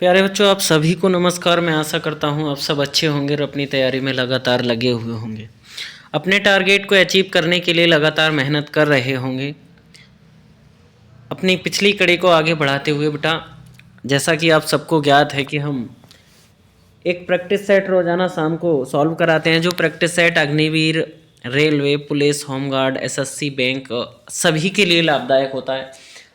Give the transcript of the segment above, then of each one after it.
प्यारे बच्चों, आप सभी को नमस्कार। मैं आशा करता हूँ आप सब अच्छे होंगे और अपनी तैयारी में लगातार लगे हुए होंगे। अपने टारगेट को अचीव करने के लिए लगातार मेहनत कर रहे होंगे, अपनी पिछली कड़ी को आगे बढ़ाते हुए। बेटा, जैसा कि आप सबको ज्ञात है कि हम एक प्रैक्टिस सेट रोजाना शाम को सॉल्व कराते हैं, जो practice set Agniveer, railway, police, home guard, SSC, bank सभी के लिए लाभदायक होता है।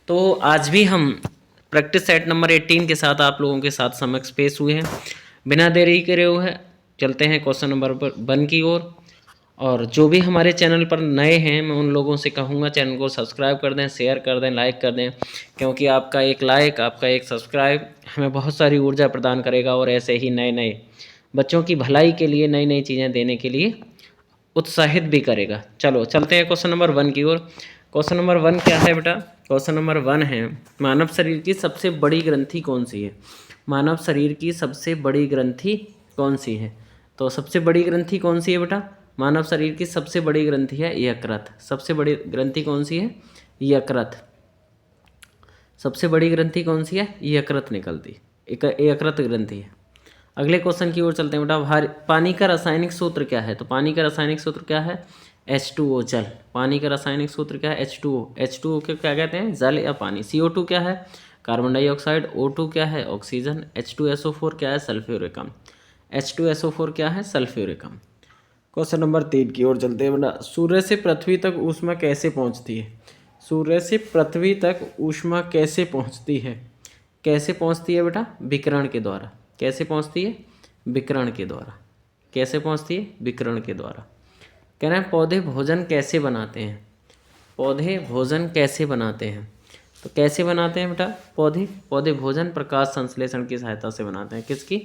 तो आज भी हम प्रैक्टिस सेट नंबर 18 के साथ आप लोगों के साथ समक्ष पेश हुए हैं। बिना देरी करे हुए चलते हैं क्वेश्चन नंबर 1 की ओर। और जो भी हमारे चैनल पर नए हैं, मैं उन लोगों से कहूँगा चैनल को सब्सक्राइब कर दें, शेयर कर दें, लाइक कर दें, क्योंकि आपका एक लाइक, आपका एक सब्सक्राइब हमें बहुत सारी ऊर्जा प्रदान करेगा और ऐसे ही नए नए बच्चों की भलाई के लिए नई नई चीज़ें देने के लिए उत्साहित भी करेगा। चलो चलते हैं क्वेश्चन नंबर 1 की ओर। क्वेश्चन नंबर 1 क्या है बेटा? क्वेश्चन नंबर 1 है, मानव शरीर की सबसे बड़ी ग्रंथि कौन सी है? मानव शरीर की सबसे बड़ी ग्रंथि कौन सी है? तो सबसे बड़ी ग्रंथि कौन सी है बेटा? मानव शरीर की सबसे बड़ी ग्रंथि है यकृत। सबसे बड़ी ग्रंथि कौन सी है? यकृत। सबसे बड़ी ग्रंथि कौन सी है? यकृत निकलती, यकृत ग्रंथि है। अगले क्वेश्चन की ओर चलते हैं बेटा। पानी का रासायनिक सूत्र क्या है? तो पानी का रासायनिक सूत्र क्या है? H2O, जल। पानी का रासायनिक सूत्र क्या है? H2O। H2O के क्या कहते हैं? जल या पानी। CO2 क्या है? Carbon dioxide. O2 क्या है? ऑक्सीजन। H2SO4 क्या है? सल्फ्यूरिक अम्ल। H2SO4 क्या है? सल्फ्यूरिक अम्ल। क्वेश्चन नंबर 3 की ओर चलते हैं बेटा। सूर्य से पृथ्वी तक ऊष्मा कैसे पहुंचती है? सूर्य से पृथ्वी तक ऊष्मा कैसे पहुंचती है? कैसे पहुंचती है बेटा? विकिरण के द्वारा। कैसे पहुंचती है? विकिरण के द्वारा। कैसे पहुंचती है? विकिरण के द्वारा। कह रहे हैं पौधे भोजन कैसे बनाते हैं? पौधे भोजन कैसे बनाते हैं? तो कैसे बनाते हैं बेटा पौधे भोजन प्रकाश संश्लेषण की सहायता से बनाते हैं। किसकी?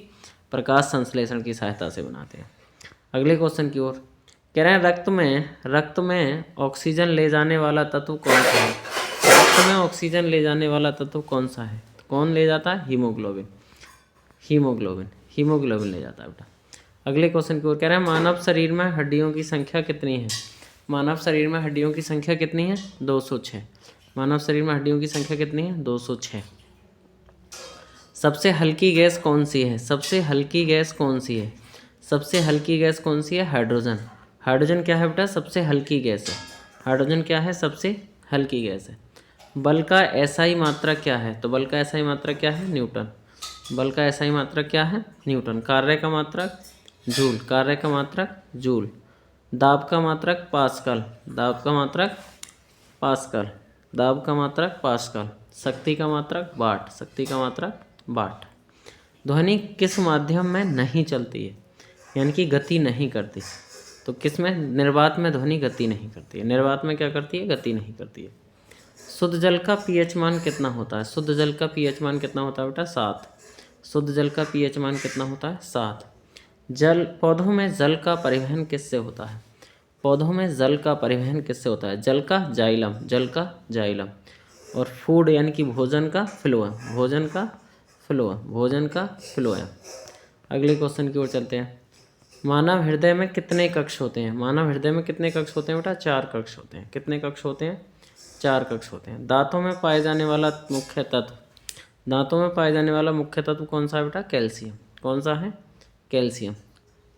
प्रकाश संश्लेषण की सहायता से बनाते हैं। अगले क्वेश्चन की ओर कह रहे हैं रक्त में ऑक्सीजन ले जाने वाला तत्व कौन सा है? रक्त में ऑक्सीजन ले जाने वाला तत्व कौन सा है? कौन ले जाता है? हीमोग्लोबिन। हीमोग्लोबिन ले जाता है बेटा। अगले क्वेश्चन की ओर कह रहे हैं मानव शरीर में हड्डियों की संख्या कितनी है? मानव शरीर में हड्डियों की संख्या कितनी है? 206। मानव शरीर में हड्डियों की संख्या कितनी है? 206। सबसे हल्की गैस कौन सी है? सबसे हल्की गैस कौन सी है? सबसे हल्की गैस कौन सी है? हाइड्रोजन। हाइड्रोजन क्या है बेटा? सबसे हल्की गैस है। हाइड्रोजन क्या है? सबसे हल्की गैस है। बल का एसआई मात्रक क्या है? तो बल का एसआई मात्रक क्या है? न्यूटन। बल का एसआई मात्रक क्या है? न्यूटन। कार्य का मात्रक जूल। कार्य का मात्रक जूल। दाब का मात्रक पास्कल। दाब का मात्रक पास्कल। दाब का मात्रक पास्कल। शक्ति का मात्रक वाट। शक्ति का मात्रक वाट। ध्वनि किस माध्यम में नहीं चलती है? यानी कि गति नहीं करती। तो किस में? निर्वात में ध्वनि गति नहीं करती है। निर्वात में क्या करती है? गति नहीं करती है। शुद्ध जल का पीएच मान कितना होता है? शुद्ध जल का पीएच मान कितना होता है बेटा? 7। शुद्ध जल का पीएच मान कितना होता है? 7। पौधों में जल का परिवहन किससे होता है? पौधों में जल का परिवहन किससे होता है? जल का जाइलम। जल का जाइलम। और फूड यानी कि भोजन का फ्लोएम। भोजन का फ्लोएम। भोजन का फ्लोएम। अगले क्वेश्चन की ओर चलते हैं। मानव हृदय में कितने कक्ष होते हैं? मानव हृदय में कितने कक्ष होते हैं बेटा? 4 कक्ष होते हैं। कितने कक्ष होते हैं? 4 कक्ष होते हैं। दांतों में पाए जाने वाला मुख्य तत्व, दांतों में पाए जाने वाला मुख्य तत्व कौन सा है बेटा? कैल्शियम। कौन सा है? कैल्शियम।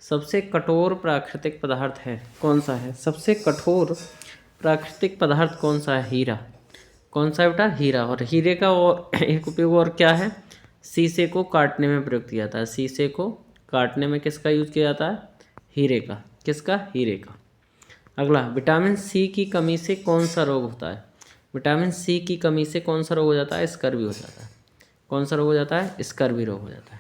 सबसे कठोर प्राकृतिक पदार्थ है कौन सा है? सबसे कठोर प्राकृतिक पदार्थ कौन सा है? हीरा। कौन सा है बेटा? हीरा। और हीरे का और एक उपयोग और क्या है? शीशे को काटने में प्रयोग किया जाता है। शीशे को काटने में किसका यूज किया जाता है? हीरे का। किसका? हीरे का। अगला, विटामिन सी की कमी से कौन सा रोग होता है? विटामिन सी की कमी से कौन सा रोग हो जाता है? स्कर्वी हो जाता है। कौन सा रोग हो जाता है? स्कर्वी रोग हो जाता है।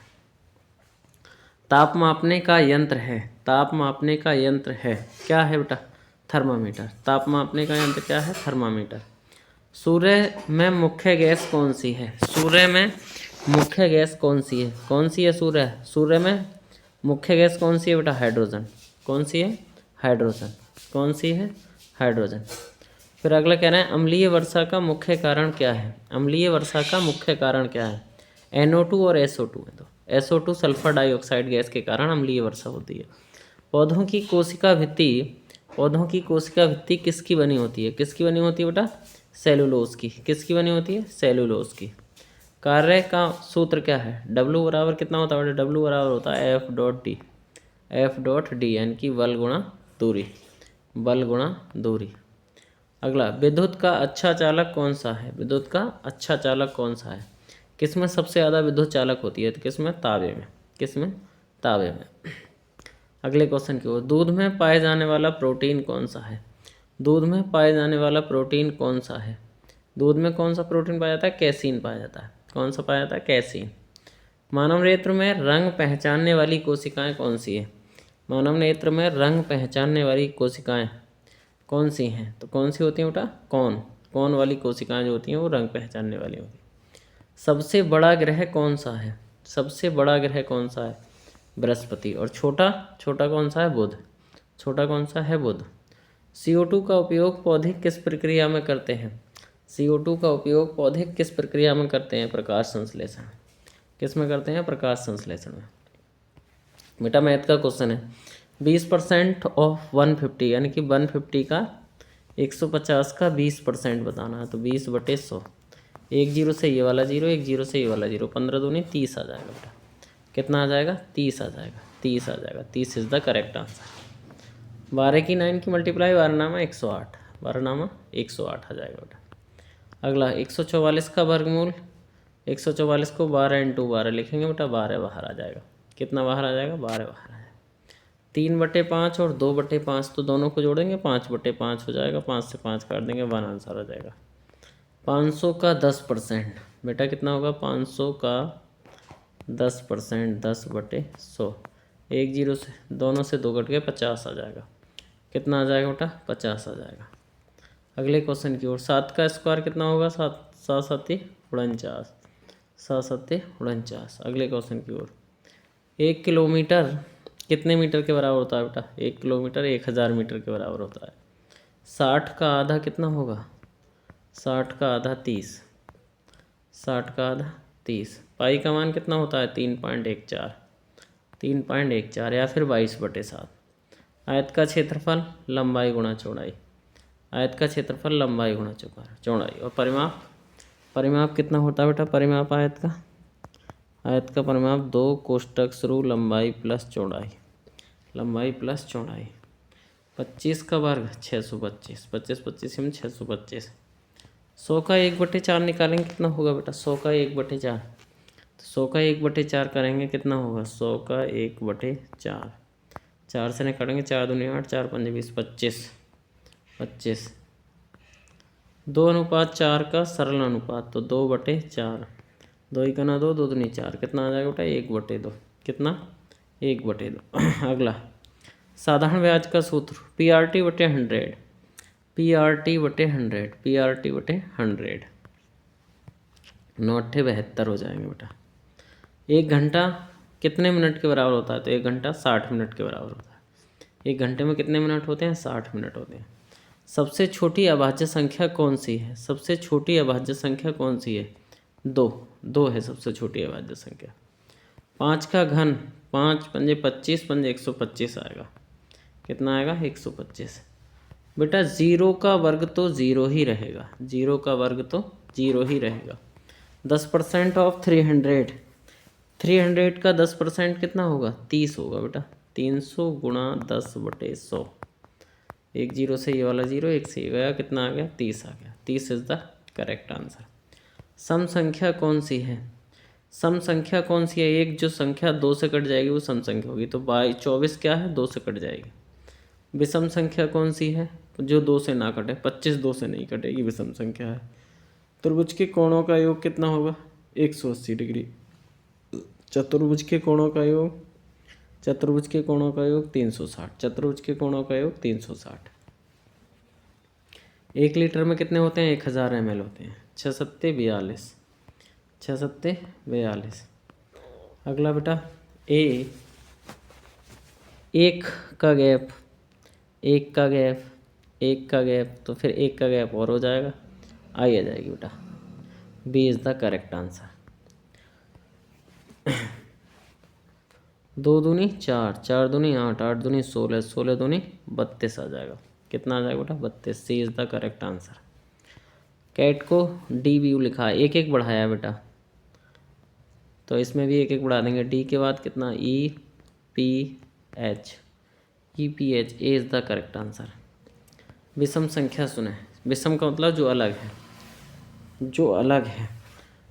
ताप मापने का यंत्र है। ताप मापने का यंत्र है क्या है बेटा? थर्मामीटर। ताप मापने का यंत्र क्या है? थर्मामीटर। सूर्य में मुख्य गैस कौन सी है? सूर्य में मुख्य गैस कौन सी है? कौन सी है सूर्य में मुख्य गैस कौन सी है बेटा? हाइड्रोजन। कौन सी है? हाइड्रोजन। कौन सी है? हाइड्रोजन। फिर अगला कह रहे हैं अम्लीय वर्षा का मुख्य कारण क्या है? अम्लीय वर्षा का मुख्य कारण क्या है? NO2 और SO2 है। तो SO2 सल्फर डाइऑक्साइड गैस के कारण अम्लीय वर्षा होती है। पौधों की कोशिका भित्ति किसकी बनी होती है? किसकी बनी होती है बेटा? सेलुलोज की। किसकी बनी होती है? सेलुलोज की। कार्य का सूत्र क्या है? W बराबर कितना होता है बेटा? W बराबर होता है F.D यानी कि बल गुणा दूरी, बल गुणा दूरी। अगला, विद्युत का अच्छा चालक कौन सा है? विद्युत का अच्छा चालक कौन सा है? किसमें सबसे ज़्यादा विद्युत चालक होती है? तो किसमें? तांबे में। किसमें? तांबे में। अगले क्वेश्चन की ओर, दूध में पाए जाने वाला प्रोटीन कौन सा है? दूध में पाए जाने वाला प्रोटीन कौन सा है? दूध में कौन सा प्रोटीन पाया जाता है? कैसीन पाया जाता है। कौन सा पाया जाता है? कैसीन। मानव नेत्र में रंग पहचानने वाली कोशिकाएं कौन सी है? मानव नेत्र में रंग पहचानने वाली कोशिकाएं कौन सी हैं? तो कौन सी होती हैं बेटा? कौन वाली कोशिकाएं जो होती हैं वो रंग पहचानने वाली होती हैं। सबसे बड़ा ग्रह कौन सा है? सबसे बड़ा ग्रह कौन सा है? बृहस्पति। और छोटा कौन सा है? बुध। छोटा कौन सा है? बुध। CO2 का उपयोग पौधे किस प्रक्रिया में करते हैं? CO2 का उपयोग पौधे किस प्रक्रिया में करते हैं? प्रकाश संश्लेषण। किस में करते हैं? प्रकाश संश्लेषण में। बेटा मैथ का क्वेश्चन है, 20% ऑफ 150 यानी कि 150 का 150 का 20% बताना है। तो 20/100, एक जीरो से ये वाला जीरो, एक जीरो से ये वाला जीरो, 15 दूनी 30 आ जाएगा बेटा। कितना आ जाएगा? 30 आ जाएगा। 30 आ जाएगा। 30 इज द करेक्ट आंसर। 12 की 9 की मल्टीप्लाई 12 नामा 108, 12 नामा 108 आ जाएगा बेटा। अगला, 144 का वर्गमूल, 144 को 12 × 12 लिखेंगे बेटा, 12 बाहर आ जाएगा। कितना बाहर आ जाएगा? 12 बाहर आ जाएगा। 3/5 और 2/5 तो दोनों को जोड़ेंगे 5/5 हो जाएगा। 5 से 5 काट देंगे, 1 आंसर आ जाएगा। 500 का 10% बेटा कितना होगा? 500 का 10%, 10/100, एक जीरो से दोनों से 2 कट के 50 आ जाएगा। कितना आ जाएगा बेटा? 50 आ जाएगा। अगले क्वेश्चन की ओर, 7 का स्क्वायर कितना होगा? 7 7 7 49, 7 7 49। अगले क्वेश्चन की ओर, 1 किलोमीटर कितने मीटर के बराबर होता है बेटा? 1 किलोमीटर 1000 मीटर के बराबर होता है। 60 का आधा कितना होगा? 60 का आधा 30, 60 का आधा 30। पाई का मान कितना होता है? 3.14, 3.14 या फिर 22/7। आयत का क्षेत्रफल लंबाई गुणा चौड़ाई, आयत का क्षेत्रफल लंबाई गुणा चौड़ाई। और परिमाप कितना होता है बेटा? परिमाप आयत का परिमाप 2 कोष्टक शुरू लंबाई प्लस चौड़ाई, लंबाई प्लस चौड़ाई। 25 का वर्ग 625, 25 25 में 625। 100 का 1/4 निकालेंगे कितना होगा बेटा? 100 का 1/4, तो 100 का 1/4 करेंगे कितना होगा? 100 का 1/4, 4 से निकालेंगे 4 दूनी 8, 4 पंजे 20, 25। 2:4 का सरल अनुपात, तो 2/4, 2 ही करना 2, 2 दूनी 4, कितना आ जाएगा बेटा? 1/2। कितना? 1/2। अगला, साधारण ब्याज का सूत्र PRT/100, PRT/100, PRT/100, 9/72 हो जाएंगे बेटा। 1 घंटा कितने मिनट के बराबर होता है? तो 1 घंटा 60 मिनट के बराबर होता है। 1 घंटे में कितने मिनट होते हैं? 60 मिनट होते हैं। सबसे छोटी अभाज्य संख्या कौन सी है? सबसे छोटी अभाज्य संख्या कौन सी है? 2 है सबसे छोटी अभाज्य संख्या। 5 का घन, 5 पंजे 25, पंजे 125 आएगा। कितना आएगा? 125। बेटा 0 का वर्ग तो 0 ही रहेगा, 0 का वर्ग तो 0 ही रहेगा। 10% ऑफ 300, 300 का 10% कितना होगा? 30 होगा बेटा। 300 गुणा 10/100, एक जीरो से ये वाला जीरो, एक से ये गया, कितना आ गया? 30 आ गया। 30 इज द करेक्ट आंसर। सम संख्या कौन सी है? सम संख्या कौन सी है? एक जो संख्या 2 से कट जाएगी वो सम संख्या होगी, तो 24 क्या है? 2 से कट जाएगी। विषम संख्या कौन सी है? जो 2 से ना कटे। 25 2 से नहीं कटेगी, विषम संख्या है। त्रिभुज के कोणों का योग कितना होगा? 180 डिग्री। चतुर्भुज के कोणों का योग, चतुर्भुज के कोणों का योग 360, चतुर्भुज के कोणों का योग 360। 1 लीटर में कितने होते हैं? 1000 ml होते हैं। 6 सत्ते 42, 6 सत्ते 42। अगला बेटा, एक का गैप, एक का गैप, एक का गैप, तो फिर एक का गैप और हो जाएगा, आई आ जाएगी बेटा। B is the correct answer. 2 दूनी 4, 4 दूनी 8, 8 दूनी 16, 16 दूनी 32 आ जाएगा। कितना आ जाएगा बेटा? 32। C is the correct answer. Cat को DBU लिखा है, एक एक बढ़ाया बेटा, तो इसमें भी एक एक बढ़ा देंगे। डी के बाद कितना, E P H, E P H, A is the correct answer. विषम संख्या सुने, विषम का मतलब जो अलग है, जो अलग है।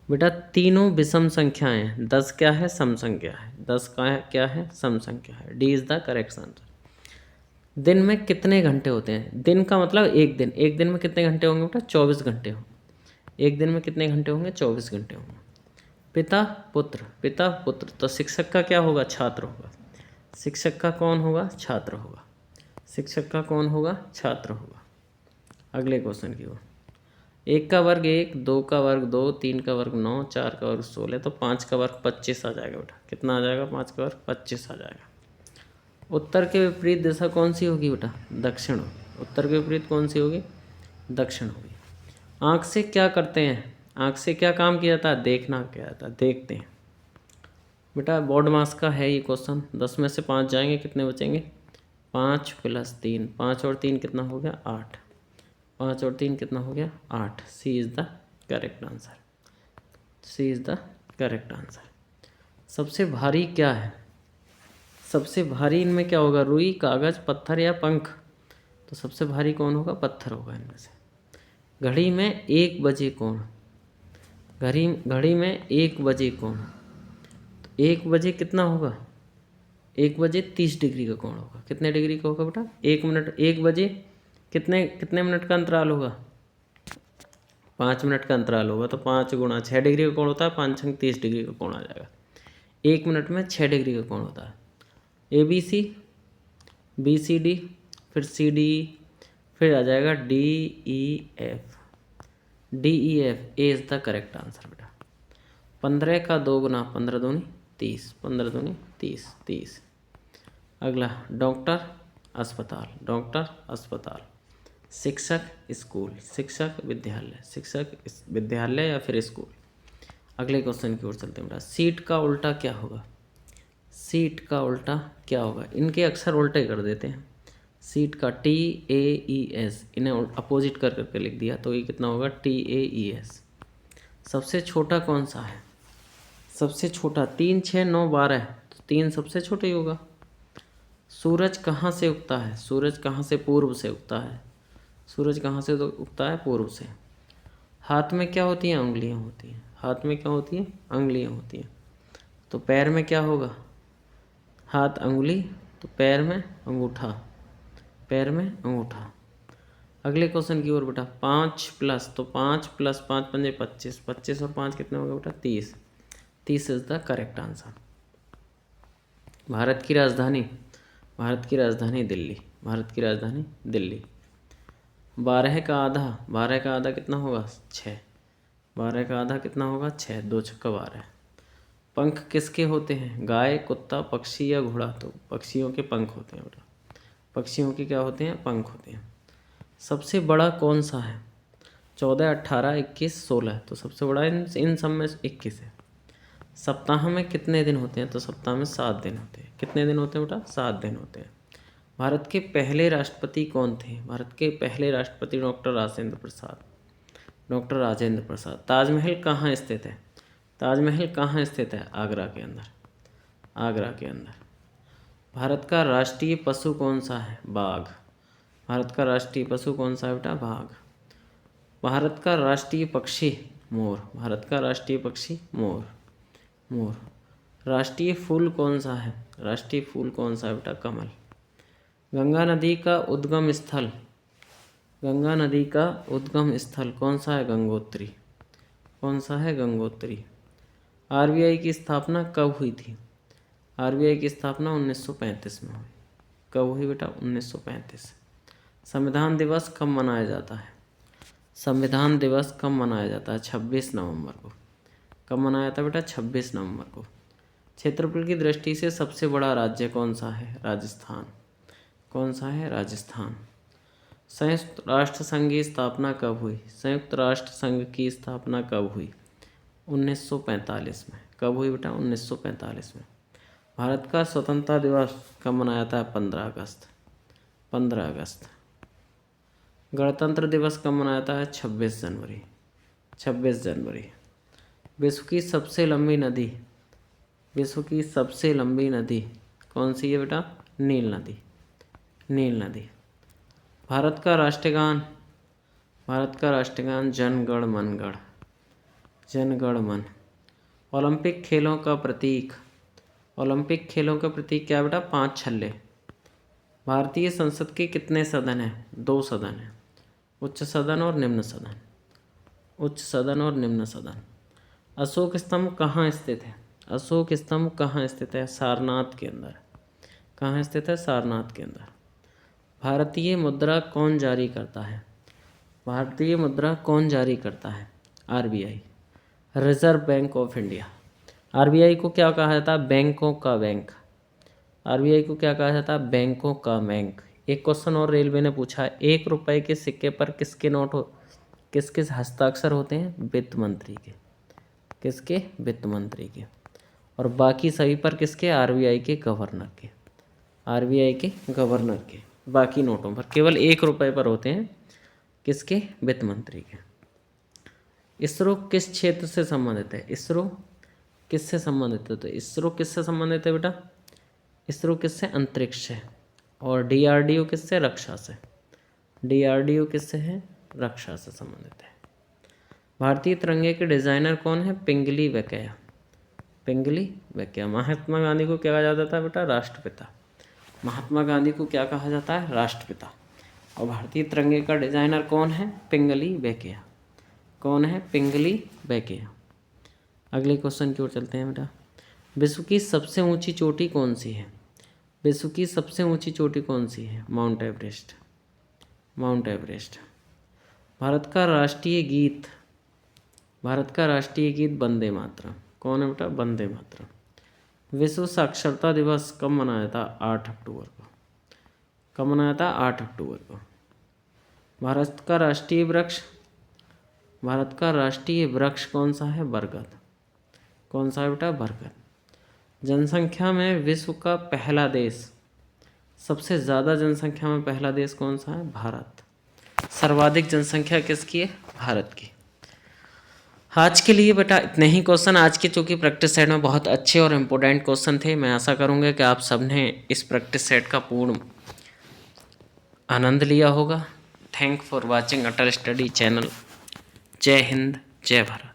बेटा तीनों विषम संख्याएं हैं। 10 क्या है, सम संख्या है। 10 का है क्या है, सम संख्या है। D is the correct answer. दिन में कितने घंटे होते हैं? दिन का मतलब एक दिन। एक दिन में कितने घंटे होंगे बेटा? 24 घंटे होंगे। एक दिन में कितने घंटे होंगे? 24 घंटे होंगे। पिता पुत्र, पिता पुत्र, तो शिक्षक का क्या होगा? छात्र होगा। शिक्षक का कौन होगा? छात्र होगा। शिक्षक का कौन होगा? छात्र होगा। अगले क्वेश्चन की ओर। 1 का वर्ग 1, 2 का वर्ग 2, 3 का वर्ग 9, 4 का वर्ग 16, तो 5 का वर्ग 25 आ जाएगा बेटा। कितना आ जाएगा? 5 का वर्ग 25 आ जाएगा। उत्तर के विपरीत दिशा कौन सी होगी बेटा? दक्षिण। उत्तर के विपरीत कौन सी होगी? दक्षिण होगी। आँख से क्या करते हैं? आँख से क्या काम किया जाता है? देखना किया जाता है, देखते हैं। बेटा बोर्ड मास का है ये क्वेश्चन। 10 में से 5 जाएंगे, कितने बचेंगे? 5 + 3, 5 और 3 कितना हो गया? 8। 5 और 3 कितना हो गया? 8। C is the correct answer. C is the correct answer. सबसे भारी क्या है? सबसे भारी इनमें क्या होगा? रुई, कागज़, पत्थर या पंख? तो सबसे भारी कौन होगा? पत्थर होगा इनमें से। घड़ी में 1 बजे कौन? घड़ी में 1 बजे कौन? तो 1 बजे कितना होगा? 1 बजे 30 डिग्री का कोण होगा। कितने डिग्री का होगा बेटा? 1 मिनट, 1 बजे कितने कितने मिनट का अंतराल होगा? 5 मिनट का अंतराल होगा। तो 5 × 6 डिग्री का कोण होता है। 5 × 30 डिग्री का कोण आ जाएगा। 1 मिनट में 6 डिग्री का कोण होता है। ABC, BCD, फिर CDE, फिर आ जाएगा DEF। DEF, A is the correct answer बेटा। 15 का 2 गुना 15 दूनी 30, 15 दूनी 30, 30। अगला, डॉक्टर अस्पताल, डॉक्टर अस्पताल। शिक्षक स्कूल, शिक्षक विद्यालय, शिक्षक विद्यालय या फिर स्कूल। अगले क्वेश्चन की ओर चलते हैं बेटा। सीट का उल्टा क्या होगा? सीट का उल्टा क्या होगा? इनके अक्षर उल्टे कर देते हैं। सीट का TAES, इन्हें अपोजिट कर करके लिख दिया, तो ये कितना होगा? TAES। सबसे छोटा कौन सा है? सबसे छोटा 3, 6, 9, 12, तो 3 सबसे छोटा ही होगा। सूरज कहाँ से उगता है? सूरज कहाँ से? पूर्व से उगता है। सूरज कहाँ से उगता है? पूर्व से। हाथ में क्या होती हैं? उंगलियाँ होती हैं। हाथ में क्या होती हैं? उंगलियाँ होती हैं। तो पैर में क्या होगा? हाथ अंगुली, तो पैर में अंगूठा, पैर में अंगूठा। अगले क्वेश्चन की ओर बेटा। 5 प्लस, तो 5 + 5 × 5 = 25, 25 और 5 कितने हो गए बेटा? 30। 30 is the correct answer. Bharat की राजधानी, भारत की राजधानी दिल्ली, भारत की राजधानी दिल्ली। 12 का आधा, 12 का आधा कितना होगा? 6। 12 का आधा कितना होगा? 6, 2 × 12। पंख किसके होते हैं? गाय, कुत्ता, पक्षी या घोड़ा? तो पक्षियों के पंख होते हैं बेटा। पक्षियों के क्या होते हैं? पंख होते हैं। सबसे बड़ा कौन सा है? 14, 18, 21, 16, तो सबसे बड़ा इन सब में 21 है। सप्ताह में कितने दिन होते हैं? तो सप्ताह में 7 दिन होते हैं। कितने दिन होते हैं बेटा? 7 दिन होते हैं। भारत के पहले राष्ट्रपति कौन थे? भारत के पहले राष्ट्रपति डॉक्टर राजेंद्र प्रसाद, डॉक्टर राजेंद्र प्रसाद। ताजमहल कहाँ स्थित है? ताजमहल कहाँ स्थित है? आगरा के अंदर, आगरा के अंदर। भारत का राष्ट्रीय पशु कौन सा है? बाघ। भारत का राष्ट्रीय पशु कौन सा है बेटा? बाघ। भारत का राष्ट्रीय पक्षी मोर, भारत का राष्ट्रीय पक्षी मोर, मोर। राष्ट्रीय फूल कौन सा है? राष्ट्रीय फूल कौन सा है बेटा? कमल। गंगा नदी का उद्गम स्थल, गंगा नदी का उद्गम स्थल कौन सा है? गंगोत्री। कौन सा है? गंगोत्री। RBI की स्थापना कब हुई थी? RBI की स्थापना 1935 में हुई। कब हुई बेटा? 1935। संविधान दिवस कब मनाया जाता है? संविधान दिवस कब मनाया जाता है? 26 नवंबर को। कब मनाया जाता है बेटा? 26 नवंबर को। क्षेत्रफल की दृष्टि से सबसे बड़ा राज्य कौन सा है? राजस्थान। कौन सा है? राजस्थान। संयुक्त राष्ट्र संघ की स्थापना कब हुई? संयुक्त राष्ट्र संघ की स्थापना कब हुई? 1945 में। कब हुई बेटा? 1945 में। भारत का स्वतंत्रता दिवस कब मनाया जाता है? 15 अगस्त। 15 अगस्त। गणतंत्र दिवस कब मनाया जाता है? 26 जनवरी। 26 जनवरी। विश्व की सबसे लंबी नदी, विश्व की सबसे लंबी नदी कौन सी है बेटा? नील नदी। नील नदी। भारत का राष्ट्रगान जन गण मन गण। जन गण मन। ओलंपिक खेलों का प्रतीक क्या बेटा? 5 छल्ले। भारतीय संसद के कितने सदन हैं? 2 सदन हैं, उच्च सदन और निम्न सदन। उच्च सदन और निम्न सदन। अशोक स्तंभ कहाँ स्थित है? अशोक स्तंभ कहाँ स्थित है? सारनाथ के अंदर। कहाँ स्थित है? सारनाथ के अंदर। भारतीय मुद्रा कौन जारी करता है? भारतीय मुद्रा कौन जारी करता है? RBI, reserve bank of India. RBI को क्या कहा जाता है? बैंकों का बैंक। आरबीआई को क्या कहा जाता है? बैंकों का बैंक। एक क्वेश्चन और रेलवे ने पूछा है, 1 रुपए के सिक्के पर किसके नोट हो, किस किस हस्ताक्षर होते हैं? वित्त मंत्री के। किसके? वित्त मंत्री के। और बाकी सभी पर किसके? आरबीआई के गवर्नर के। आरबीआई के गवर्नर के। बाकी नोटों पर केवल 1 रुपए पर होते हैं किसके? वित्त मंत्री के। इसरो किस क्षेत्र से संबंधित है? इसरो किससे संबंधित है? तो इसरो किससे संबंधित है बेटा? इसरो किससे? अंतरिक्ष से। और डीआरडीओ किससे? रक्षा से। डीआरडीओ किससे है? रक्षा से संबंधित है। भारतीय तिरंगे के डिजाइनर कौन है? पिंगली वेंकैया। पिंगली वेंकैया। महात्मा गांधी को क्या कहा जाता था बेटा? राष्ट्रपिता। महात्मा गांधी को क्या कहा जाता है? राष्ट्रपिता। और भारतीय तिरंगे का डिजाइनर कौन है? पिंगली वेंकैया। कौन है? पिंगली वेंकैया। अगले क्वेश्चन की ओर चलते हैं बेटा। विश्व की सबसे ऊंची चोटी कौन सी है? विश्व की सबसे ऊंची चोटी कौन सी है? Mount Everest. Mount Everest. Bharat का राष्ट्रीय गीत वंदे मातरम। कौन है बेटा? वंदे मातरम। विश्व साक्षरता दिवस कब मनाया था? 8 अक्टूबर को। कब मनाया था? 8 अक्टूबर को। भारत का राष्ट्रीय वृक्ष कौन सा है? बरगद। कौन सा है बेटा? बरगद। जनसंख्या में विश्व का पहला देश, सबसे ज़्यादा जनसंख्या में पहला देश कौन सा है? भारत। सर्वाधिक जनसंख्या किसकी है? भारत की। आज के लिए बेटा इतने ही क्वेश्चन। आज के चूँकि प्रैक्टिस सेट में बहुत अच्छे और इम्पोर्टेंट क्वेश्चन थे, मैं आशा करूँगा कि आप सबने इस प्रैक्टिस सेट का पूर्ण आनंद लिया होगा। Thank for watching Atal study channel. जय हिंद, जय भारत।